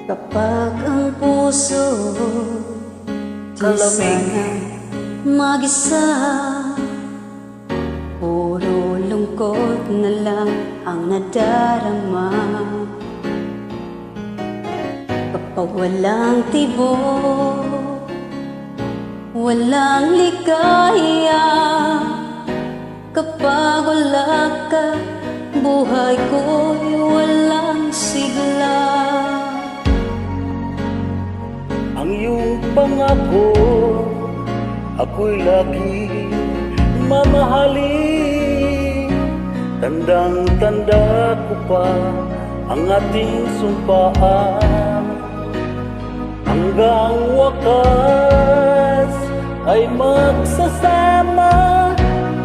Kapag ang puso di sana mag-isa, puro lungkot na lang ang nadarama. Kapag walang tibok, walang ligaya, kapag wala ka, buhay ko'y walang sigla. Ang iyong pangako, ako'y lagi mamahalin. Tandang-tanda ko pa ang ating sumpaan. Hanggang wakas ay magsasama.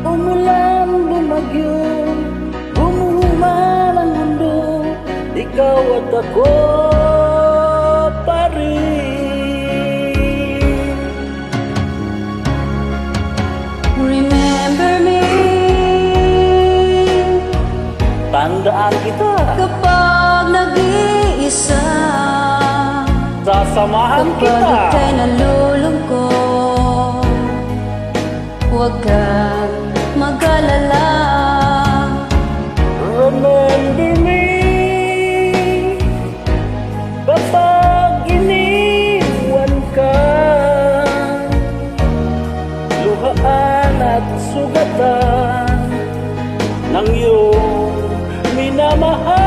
Umulan, bumagyo, bumuhuman ang mundo, ikaw at ako pa rin. Remember me, Tandaan kita kapag nag-iisa, sasamahan kapag kita. ika'y nalulungkot, huwag kang mag-alala. Remember me kapag iniwan ka, luhaan at sugatan ng iyong minamahal.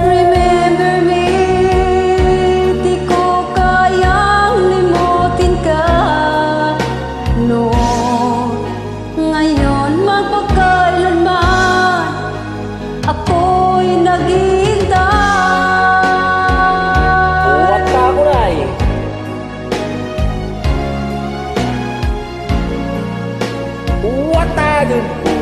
Remember me, di ko kayang limutin ka. No, ngayon magpakailanman ako'y naghihintay. Huwag ka kulay. Watagin ko.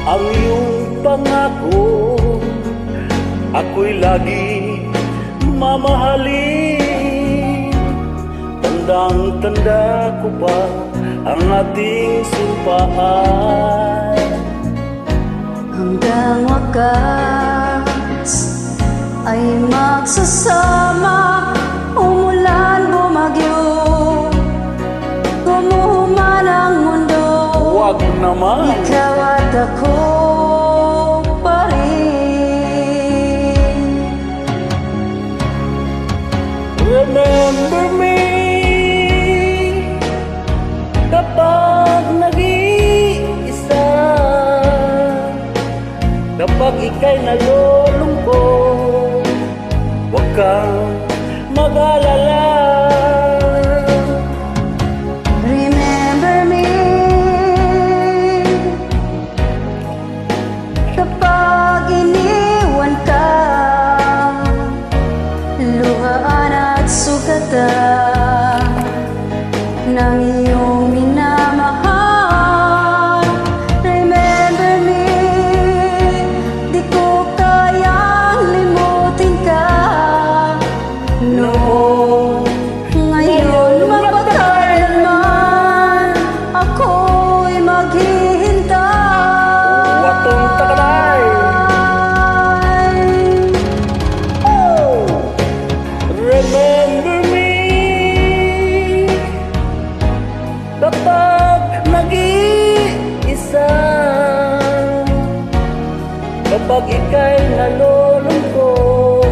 Ang iyong pangako, ako'y lagi mamahalin. Tandang-tanda ko pa ang ating sumpaan. Hanggang wakas ay magsasama. Umulan, bumagyo, gumuhuman ang mundo, Huwag naman. ikaw at ako pa rin. Remember me kapag nag-iisa, kapag ika'y nalulungkot, huwag kang mag-alala. Remember me kapag iniwan ka, luhaan at sugatan ng iyong minamahal. Remember me, di ko kayang limutin ka. No, ngayon magpakailanman ako'y maghihintay. Watong takalay. Remember me kapag nag-iisa, kapag ika'y nalulungkot,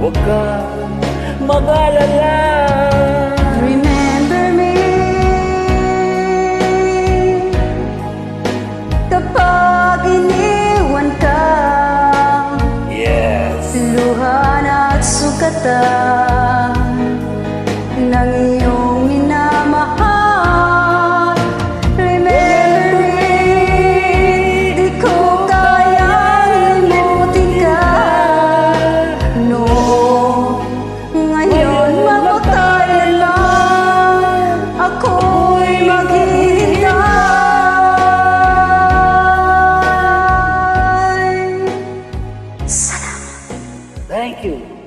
huwag kang mag-alala. Remember me kapag iniwan ka, Yes. luhaan at sugatan ng iyong minamahal. Remember me, di ko kayang limutin ka. No, ngayon magpakailanman ako'y maghihintay. Salamat. Thank you.